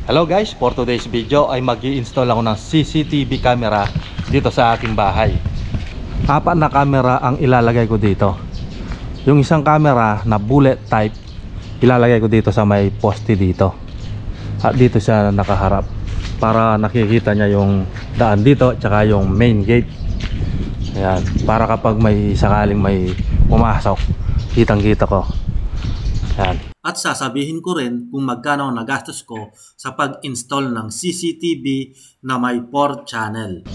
Hello guys, for today's video ay mag-i-install ako ng CCTV camera dito sa aking bahay. 4 na camera ang ilalagay ko dito. Yung isang camera na bullet type ilalagay ko dito sa may poste dito. At dito siya nakaharap para nakikita niya yung daan dito at saka yung main gate. Ayan, para kapag may sakaling may pumasok, kitang-kita ko. Ayan. At sasabihin ko rin kung magkano ang nagastos ko sa pag-install ng CCTV na may 4 channel.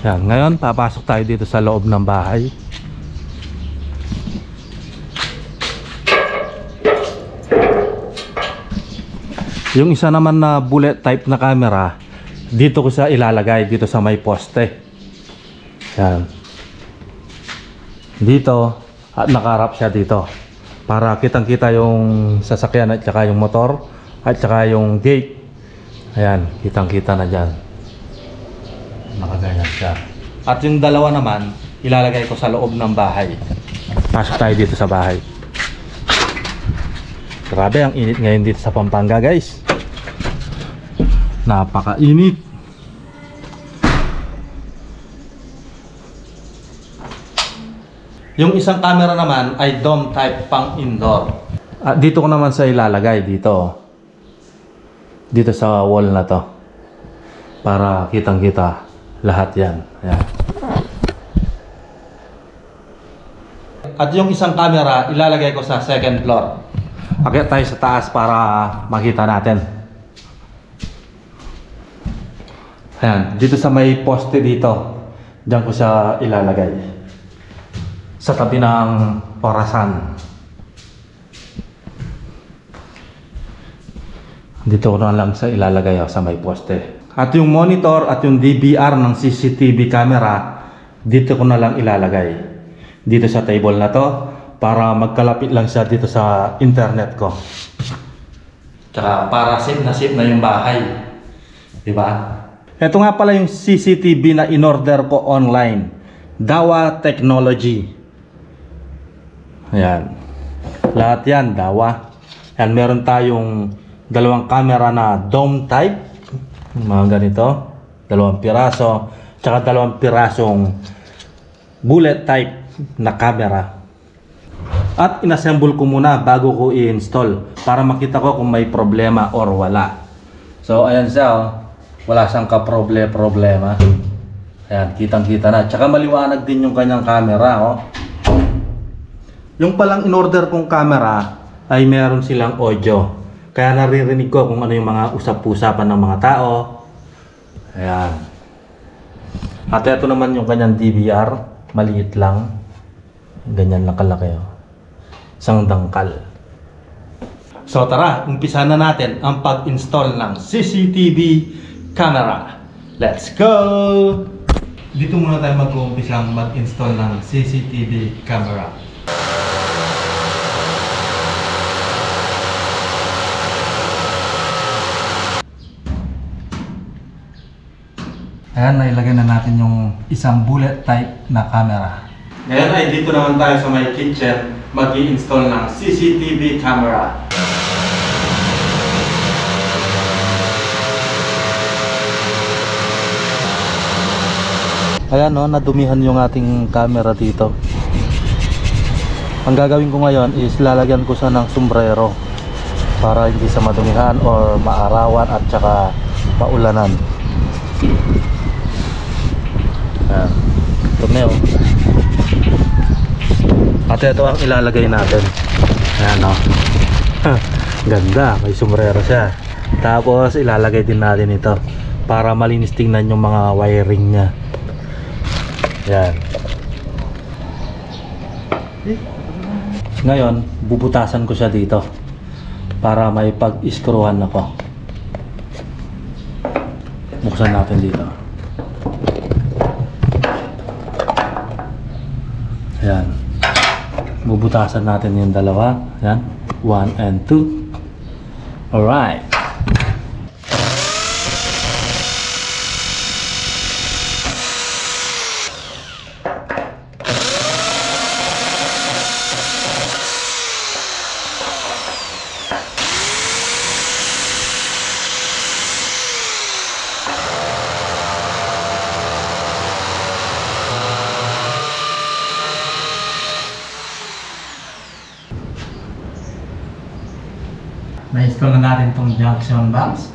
Yan, ngayon papasok tayo dito sa loob ng bahay. Yung isa naman na bullet type na camera, dito ko siya ilalagay dito sa may poste. Yan. Dito at nakaharap siya dito. Para kitang-kita yung sasakyan at saka yung motor at saka yung gate. Ayan, kitang-kita na dyan. Nakaganyan siya. At yung dalawa naman, ilalagay ko sa loob ng bahay. Pasok tayo dito sa bahay. Grabe, ang init ngayon dito sa Pampanga, guys. Napaka-init. Yung isang camera naman ay dome type pang indoor. At dito ko naman sa ilalagay dito. Dito sa wall na to. Para kitang-kita lahat yan. Ayan. At yung isang camera ilalagay ko sa second floor. Akyat tayo sa taas para makita natin. Ayan, dito sa may poste dito. Diyan ko siya ilalagay. Sa tabi ng orasan. Dito ko na lang sa ilalagay sa may poste. At yung monitor at yung DVR ng CCTV camera, dito ko na lang ilalagay. Dito sa table na to, para magkalapit lang siya dito sa internet ko. Tsaka para safe na yung bahay. Diba? Ito nga pala yung CCTV na in-order ko online. Dawa Technology. Ayan. Lahat yan, Dawa. Ayan, meron tayong dalawang camera na dome type. Mga ganito. 2 piraso. Tsaka 2 pirasong bullet type na camera. At inassemble ko muna bago ko i-install. Para makita ko kung may problema or wala. So, ayan siya. Oh. Wala siyang ka-problema. Ayan, kitang-kita na. Tsaka maliwanag din yung kanyang camera. Oh. Yung palang in-order kong camera ay meron silang audio. Kaya naririnig ko kung ano yung mga usap-usapan ng mga tao. Ayan. At ito naman yung kanyang DVR. Maliit lang. Ganyan lang kalaki. Oh. Isang dangkal. So tara, umpisa na natin ang pag-install ng CCTV camera. Let's go! Dito muna tayo mag-uumpisang mag-install ng CCTV camera. Ayan, nailagay na natin yung isang bullet type na camera. Ngayon ay dito naman tayo sa may kitchen mag-i-install ng CCTV camera. Ayan, no, nadumihan yung ating camera dito. Ang gagawin ko ngayon is lalagyan ko siya ng sombrero para hindi sa madumihan or maarawan at saka maulanan. Ayan, tumeo. At ito ang ilalagay natin. Ayan, no. Ganda, may sombrero siya. Tapos ilalagay din natin ito para malinis tingnan yung mga wiring nya. Ayan. Ngayon, bubutasan ko siya dito para may pag-iskruhan ako. Buksan natin dito. Ayan. Bubutasan natin yung dalawa. Ayan. 1 and 2. Alright. Na-install na natin itong junction box.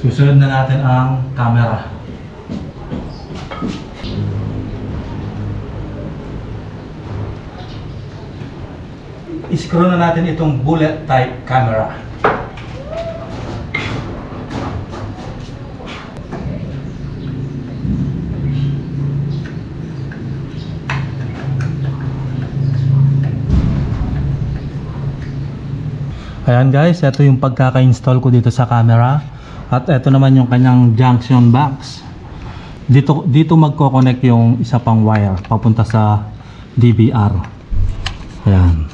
Susunod na natin ang camera. I-screw na natin itong bullet type camera. Ayan guys, ito yung pagkaka-install ko dito sa camera. At ito naman yung kanyang junction box. Dito magko-connect yung isa pang wire papunta sa DVR. Ayan.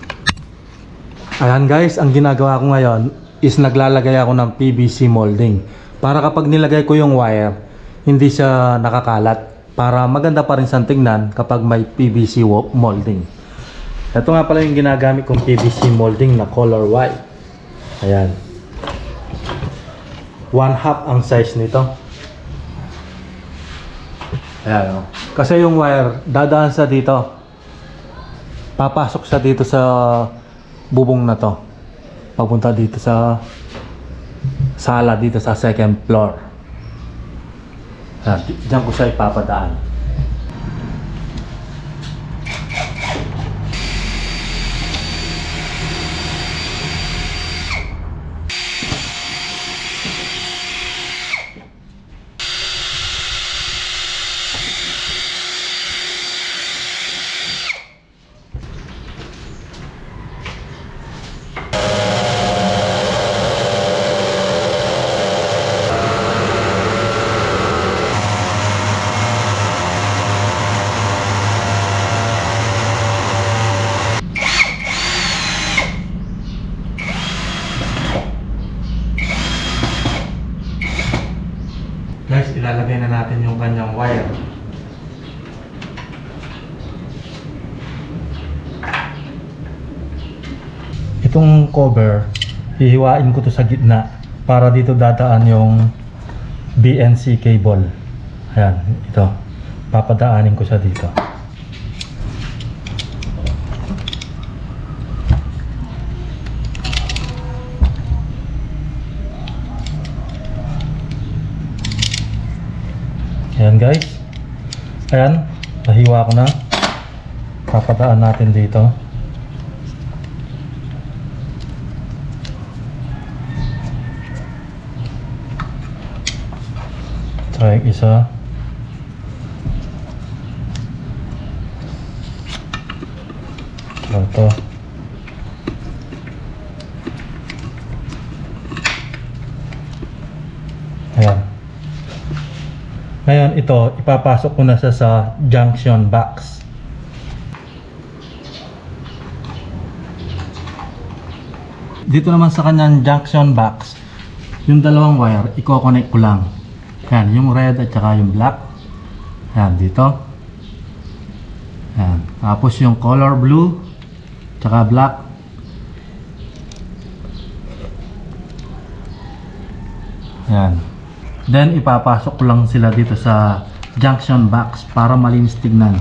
Ayan guys, ang ginagawa ko ngayon is naglalagay ako ng PVC molding. Para kapag nilagay ko yung wire, hindi siya nakakalat. Para maganda pa rin sa tignan kapag may PVC molding. Ito nga pala yung ginagamit kong PVC molding na color white. Ayan. 1/2 ang size nito. Ayan o. Kasi yung wire, dadaan sa dito. Papasok sa dito sa bubong na to. Papunta dito sa sala, dito sa second floor. Ayan. Diyan ko siya ipapadaan. Guys, ilalagay na natin yung kanyang wire. Itong cover, hihiwain ko to sa gitna para dito dadaan yung BNC cable. Ayan, ito. Papadaanin ko siya dito. Ayan guys. Ayan, nahiwa ko na. Papadaan natin dito. Tsaka yung isa. Ito. Ayan. Ngayon ito, ipapasok ko na sa junction box. Dito naman sa kanyang junction box, yung dalawang wire, i-connect ko lang. Yan, yung red at saka yung black. Yan, dito. Yan. Tapos yung color blue, tsaka black. Yan. Then ipapasok ko lang sila dito sa junction box para malinis tignan.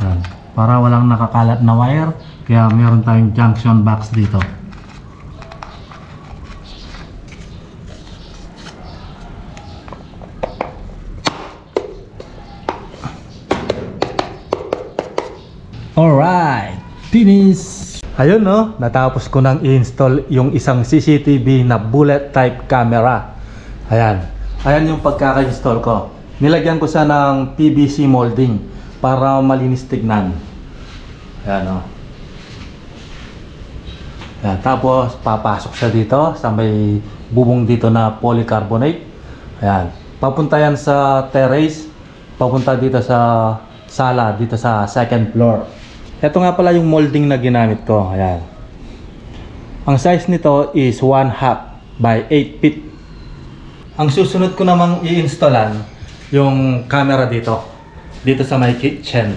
Yan. Para walang nakakalat na wire, kaya meron tayong junction box dito. Alright, finish! Ayun no, natapos ko nang i-install yung isang CCTV na bullet type camera. Ayan, ayan yung pagkaka-install ko. Nilagyan ko siya ng PVC molding para malinis tignan. Ayan o. Ayan, tapos papasok siya dito sa may bubong dito na polycarbonate. Ayan, papunta yan sa terrace, papunta dito sa sala, dito sa second floor. Ito nga pala yung molding na ginamit ko. Ayan. Ang size nito is 1/2 by 8 feet. Ang susunod ko namang i-installan yung camera dito. Dito sa my kitchen.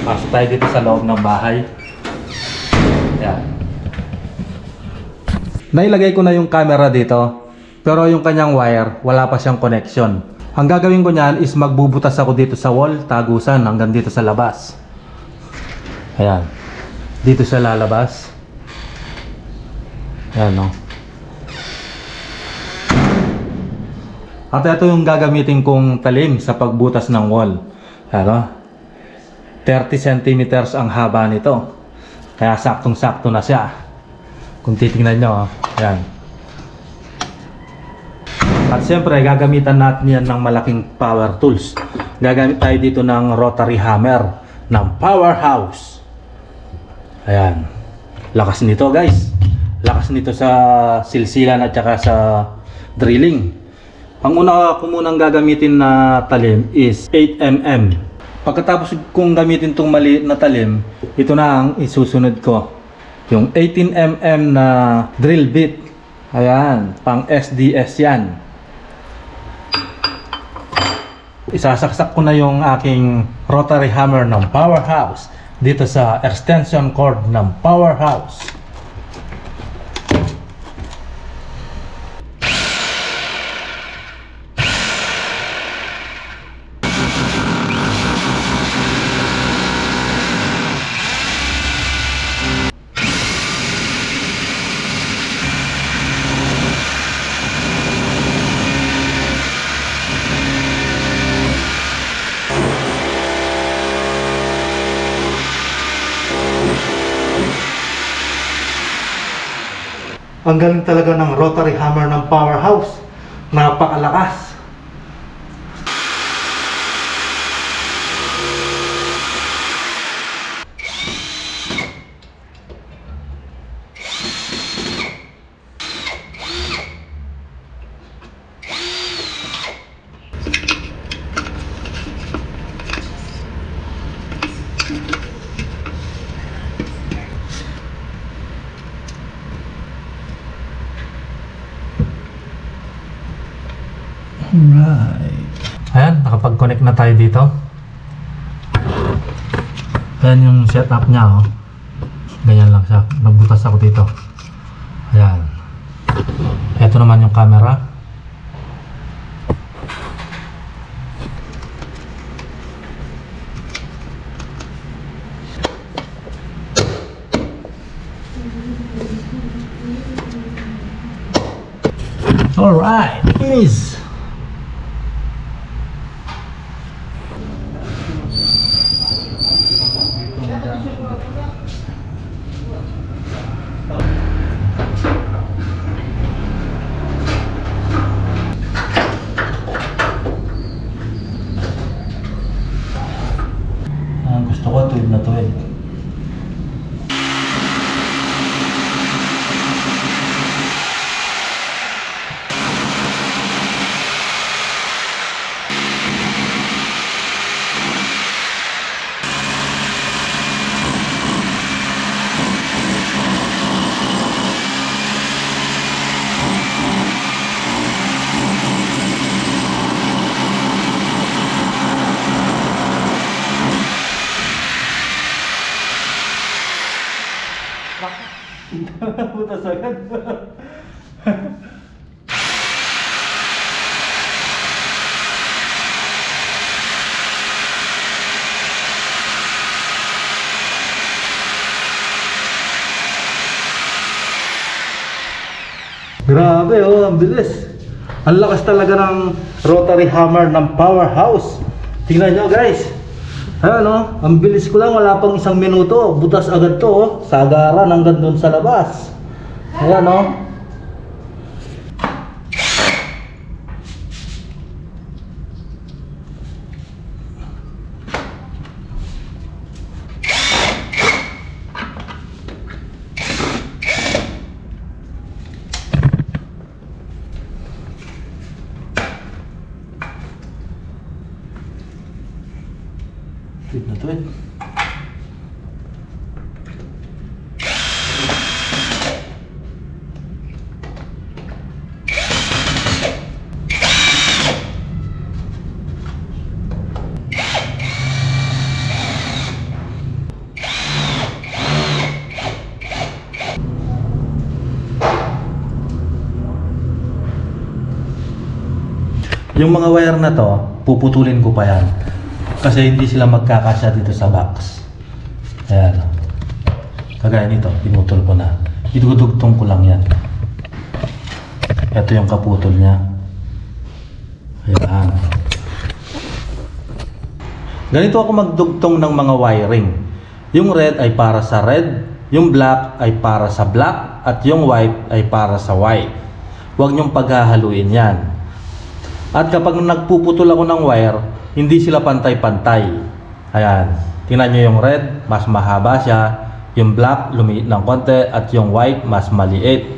Pasok tayo dito sa loob ng bahay. Ayan. Nailagay ko na yung camera dito. Pero yung kanyang wire, wala pa siyang connection. Ang gagawin ko niyan is magbubutas ako dito sa wall, tagusan hanggang dito sa labas. Ayan. dito sa lalabas. Ayan, no? At ito yung gagamitin kong talim sa pagbutas ng wall. Ano? 30 centimeters ang haba nito. Kaya saktong-sakto na siya. Kung titingnan nyo, ayan. At siyempre, gagamitan natin yan ng malaking power tools. Gagamit tayo dito ng rotary hammer ng Powerhouse. Ayan. Lakas nito, guys. Lakas nito sa silsilan at saka sa drilling. Ang una ko munang gagamitin na talim is 8mm. Pagkatapos kong gamitin itong maliit na talim, ito na ang isusunod ko. Yung 18mm na drill bit. Ayan, pang SDS yan. Isasaksak ko na yung aking rotary hammer ng Powerhouse dito sa extension cord ng Powerhouse. Ang galing talaga ng rotary hammer ng Powerhouse. Napakalakas. Alright. Ayan, nakapag-connect na tayo dito. Ayan yung setup niya, oh. Ganyan lang siya. Nagbutas ako dito. Ayan. Ito naman yung camera. Alright, finish. Gusto ko tuwid na tuwid. Butas agad. Grabe, oh, ang bilis. Ang lakas talaga ng rotary hammer ng Powerhouse. Tingnan nyo, guys. Ayan, oh, ang bilis ko lang, wala pang 1 minuto. Butas agad to, oh. Sagaran hanggang doon sa labas. Ayan, oh. Tuwid na tuwid. Yung mga wire na to, puputulin ko pa yan. Kasi hindi sila magkakasya dito sa box. Ayan. Kagaya nito, pinutol ko na. Idudugtong ko lang yan. Ito yung kaputol niya. Ayan. Ganito ako magdugtong ng mga wiring. Yung red ay para sa red, yung black ay para sa black, at yung white ay para sa white. Huwag niyong paghahaluin yan. At kapag nagpuputol ako ng wire, hindi sila pantay-pantay. Ayan. Tingnan nyo yung red, mas mahaba siya. Yung black, lumiit ng konti. At yung white, mas maliit.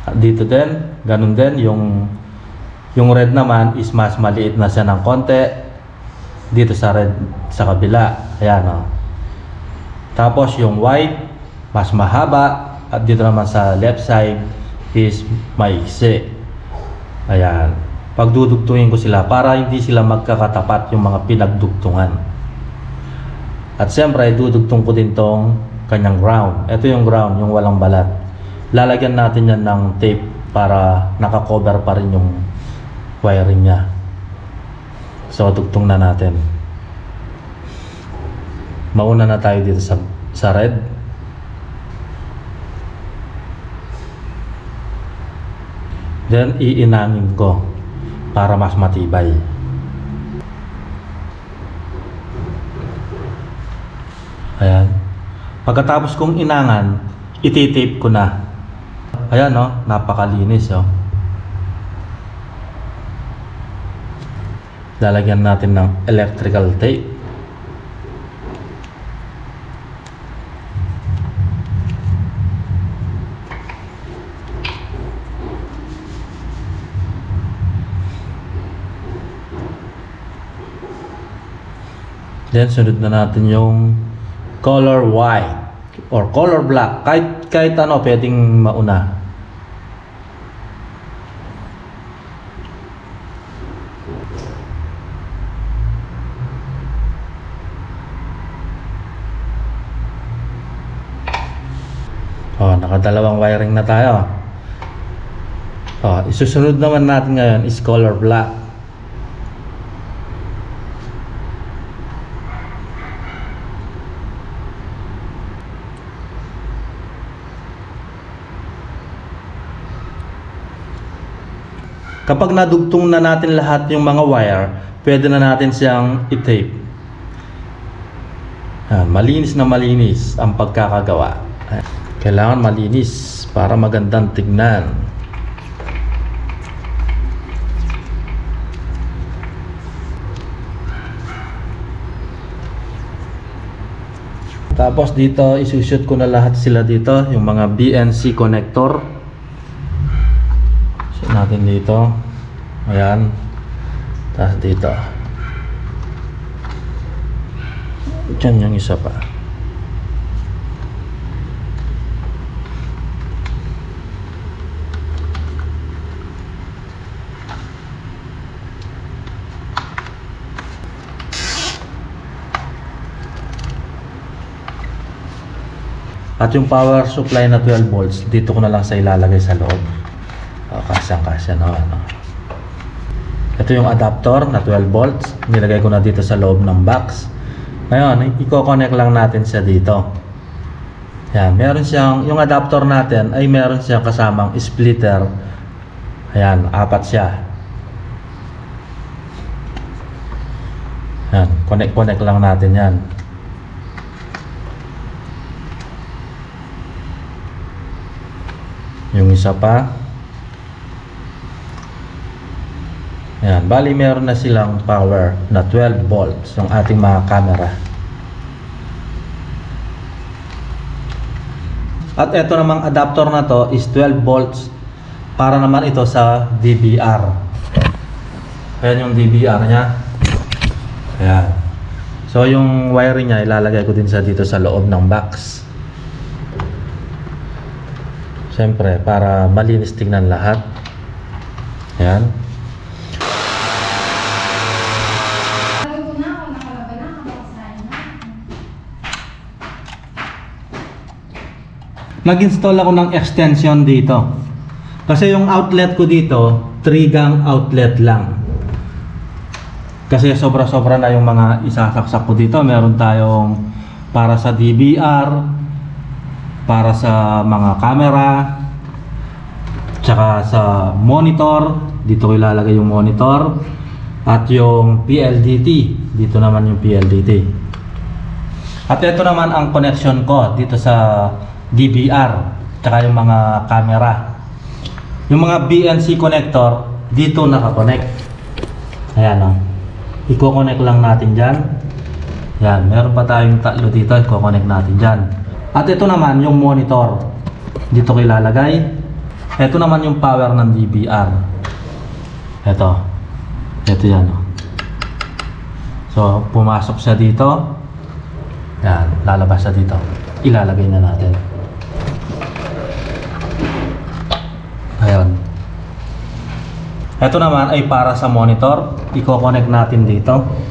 At dito din, ganun din. Yung red naman is mas maliit na siya ng konti. Dito sa red, sa kabila. Ayan o. Tapos yung white, mas mahaba. At dito naman sa left side is maiksi. Ayan. Pagdudugtungin ko sila para hindi sila magkakatapat yung mga pinagdugtungan. At siyempre, dudugtong ko din tong kanyang ground. Ito yung ground, yung walang balat. Lalagyan natin yan ng tape para nakakover pa rin yung wiring niya. So, dugtong na natin. Mauna na tayo dito sa red. Then, iinangin ko para mas matibay. Ayan. Pagkatapos kong inangan, ititape ko na. Ayan o, napakalinis o. Lalagyan natin ng electrical tape. Then sunod na natin yung color white or color black. Kahit ano pwedeng mauna. Oh, nakadalawang wiring na tayo. Oh, isusunod naman natin ngayon is color black. Kapag nadugtong na natin lahat yung mga wire, pwede na natin siyang i-tape. Malinis na malinis ang pagkakagawa. Kailangan malinis para magandang tignan. Tapos dito, isushoot ko na lahat sila dito, yung mga BNC connector. Shoot natin dito. Ayan. Tapos dito. Diyan yung isa pa. At yung power supply na 12 volts, dito ko na lang sa ilalagay sa loob. Kasya na. Ito yung adapter na 12 volts. Nilagay ko na dito sa loob ng box. Ngayon, i-connect lang natin siya dito. Yan, meron siyang, yung adapter natin ay meron siyang kasamang splitter. Ayan, 4 siya. Yan, connect lang natin yan. Yung isa pa. Ayan, bali meron na silang power na 12 volts yung ating mga camera. At ito namang adapter na to is 12 volts para naman ito sa DVR. Ayan yung DVR nya. Ayan. So yung wiring nya ilalagay ko din sa dito sa loob ng box. Siyempre, para malinis tingnan lahat. Ayan. Nag-install ako ng extension dito. Kasi yung outlet ko dito, 3-gang outlet lang. Kasi sobra-sobra na yung mga isasaksak ko dito. Meron tayong para sa DVR, para sa mga camera, tsaka sa monitor. Dito ko ilalagay yung monitor. At yung PLDT, dito naman yung PLDT. At ito naman ang connection ko dito sa DVR, tsaka yung mga camera. Yung mga BNC connector, dito nakakonect. Ayan o. I-connect lang natin dyan. Ayan, meron pa tayong tatlo dito, i-connect natin dyan. At ito naman yung monitor. Dito ko ilalagay. Ito naman yung power ng DVR. Ito yan o. So, pumasok siya dito. Yan, lalabas siya dito. Ilalagay na natin. Ayun. Ito naman ay para sa monitor. I-connect natin dito.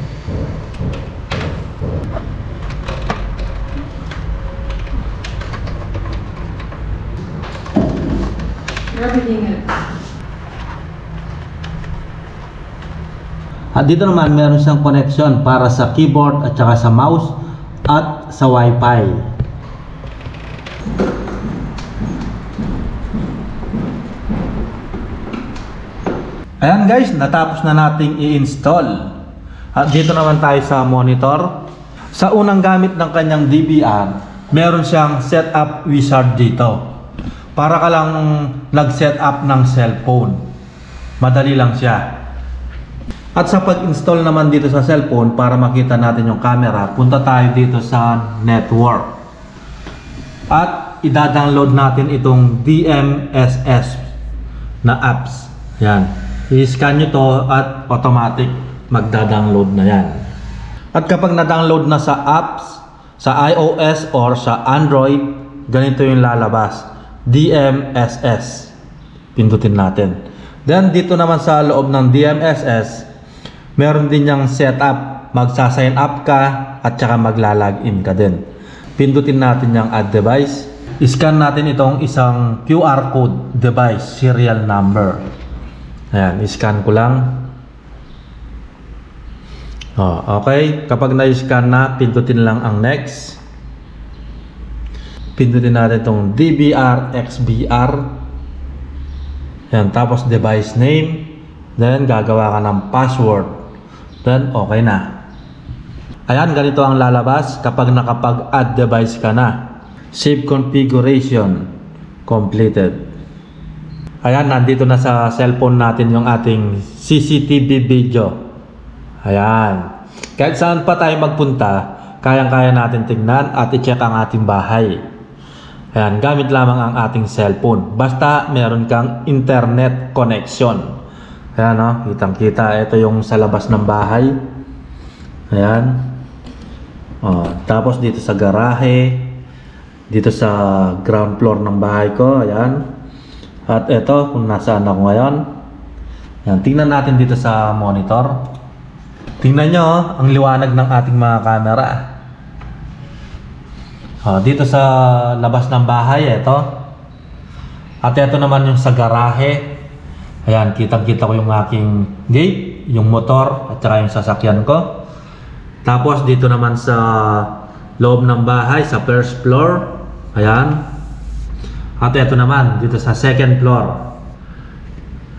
At dito naman meron siyang connection para sa keyboard at saka sa mouse at sa Wi-Fi. Ayan guys, natapos na nating i-install. At dito naman tayo sa monitor. Sa unang gamit ng kanyang DVR, meron siyang setup wizard dito. Para ka lang nag-setup ng cellphone. Madali lang siya. At sa pag-install naman dito sa cellphone, para makita natin yung camera, punta tayo dito sa network. At ida-download natin itong DMSS na apps. Yan. I-scan nyo to at automatic magda-download na yan. At kapag na-download na sa apps, sa iOS or sa Android, ganito yung lalabas. DMSS. Pindutin natin. Then dito naman sa loob ng DMSS, meron din yung setup. Magsa-sign up ka at saka magla-login ka din. Pindutin natin yung add device. I-scan natin itong isang QR code device serial number. Ayan, i-scan ko lang. Okay, kapag na-scan na, pindutin lang ang next. Pindutin natin itong DVR XBR. Ayan, tapos device name. Then gagawa ka ng password. Then okay na. Ayan, ganito ang lalabas kapag nakapag-add device ka na. Save configuration completed. Ayan, nandito na sa cellphone natin yung ating CCTV video. Ayan. Kahit saan pa tayo magpunta, kayang-kaya natin tignan at i-check ang ating bahay. Ayan, gamit lamang ang ating cellphone. Basta meron kang internet connection. Ayan o, kitang-kita. Ito yung sa labas ng bahay. Ayan. Tapos dito sa garahe. Dito sa ground floor ng bahay ko. Ayan. At ito, kung nasaan ako ngayon. Ayan, tingnan natin dito sa monitor. Tingnan nyo, ang liwanag ng ating mga camera. Dito sa labas ng bahay, ito. At ito naman yung sa garahe. Ayan, kitang-kita ko yung aking gate, yung motor, at saka yung sasakyan ko. Tapos dito naman sa loob ng bahay, sa first floor. Ayan. At ito naman, dito sa second floor.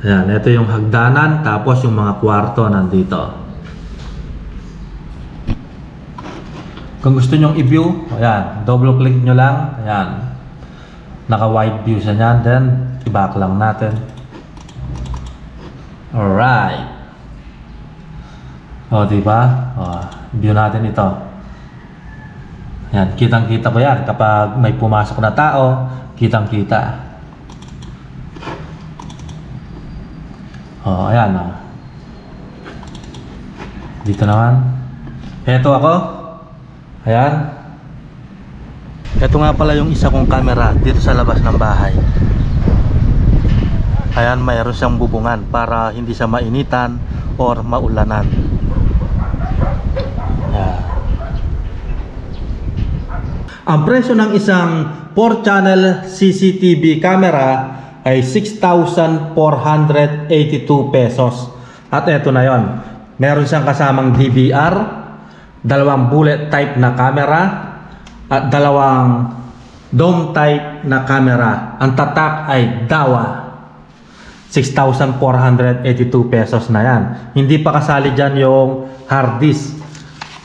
Ayan, ito yung hagdanan, tapos yung mga kwarto nandito. Kung gusto nyong i-view, ayan, double click nyo lang. Ayan. Naka-wide view siya nyan. Then, i-back lang natin. Alright. Diba? View natin ito. Ayan, kitang-kita ko yan. Kapag may pumasok na tao, kitang-kita. Ayan. Dito naman. Ito ako. Ayan. Ito nga pala yung isa kong camera dito sa labas ng bahay. Ayan, mayroon siyang bubungan para hindi siya mainitan or maulanan. Ayan. Ang presyo ng isang 4-channel CCTV camera ay 6,482 pesos. At eto na yon. Meron siyang kasamang DVR, dalawang bullet type na camera, at dalawang dome type na camera. Ang tatak ay Dahua. 6,482 pesos na yan. Hindi pa kasali dyan yung hard disk.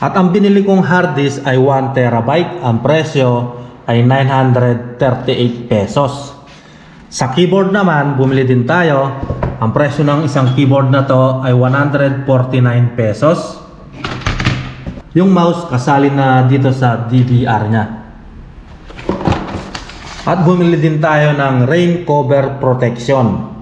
At ang binili kong hard disk ay 1 terabyte. Ang presyo ay 938 pesos. Sa keyboard naman, bumili din tayo. Ang presyo ng isang keyboard na to ay 149 pesos. Yung mouse kasali na dito sa DVR nya. At bumili din tayo ng rain cover protection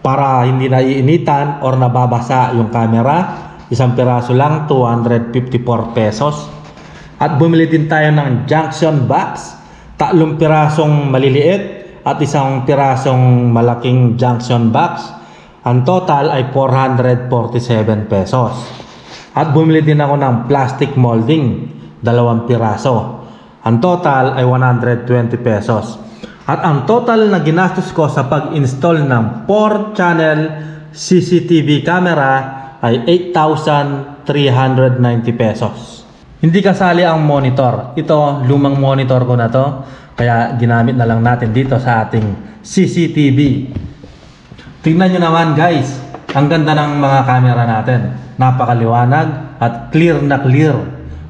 para hindi naiinitan or nababasa yung camera. Isang piraso lang, 254 pesos. At bumili din tayo ng junction box, 3 pirasong maliliit at isang pirasong malaking junction box. Ang total ay 447 pesos. At bumili din ako ng plastic molding, 2 piraso. Ang total ay 120 pesos. At ang total na ginastos ko sa pag-install ng 4-channel CCTV camera ay 8,390 pesos. Hindi kasali ang monitor. Ito, lumang monitor ko na to. Kaya ginamit na lang natin dito sa ating CCTV. Tingnan nyo naman guys. Ang ganda ng mga camera natin. Napakaliwanag at clear na clear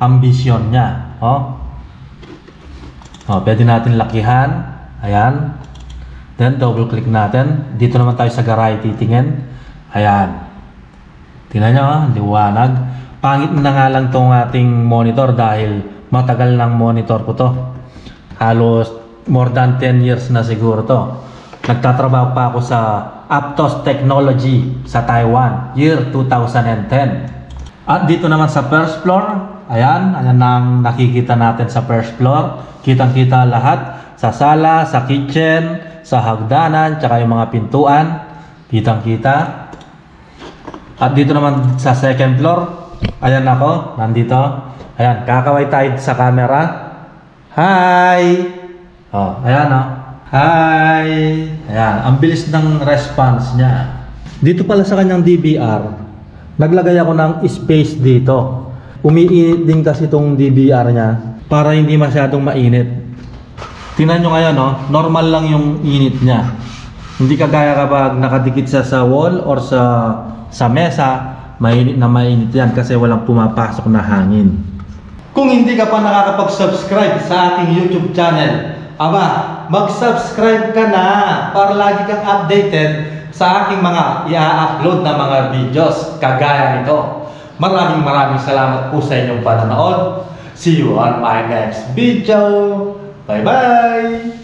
ang vision niya. Pwede natin lakihan. Ayan. Then double click natin. Dito naman tayo sa garay titingin. Ayan. Tingnan nyo, liwanag. Pangit na nga lang itong ating monitor dahil matagal ng monitor ko to. Halos more than 10 years na siguro to. Nagtatrabaho pa ako sa Aptos Technology sa Taiwan, year 2010. At dito naman sa first floor, ayan ang nakikita natin sa first floor. Kitang-kita lahat. Sa sala, sa kitchen, sa hagdanan, tsaka yung mga pintuan, kitang-kita. At dito naman sa second floor, ayan ako, nandito. Ayan, kakaway tayo sa camera. Hi! Ayan Hi! Ayan, ang bilis ng response niya. Dito pala sa kanyang DVR, naglagay ako ng space dito. Umiinit din kasi itong DVR niya para hindi masyadong mainit. Tingnan nyo ngayon, normal lang yung init niya. Hindi kagaya kapag nakadikit siya sa wall or sa mesa, mainit na mainit yan kasi walang pumapasok na hangin. Kung hindi ka pa nakakapag-subscribe sa aking YouTube channel, mag-subscribe ka na para lagi kang updated sa aking mga i-upload na mga videos kagaya nito. Maraming salamat po sa inyong panonood. See you on my next video. Bye-bye!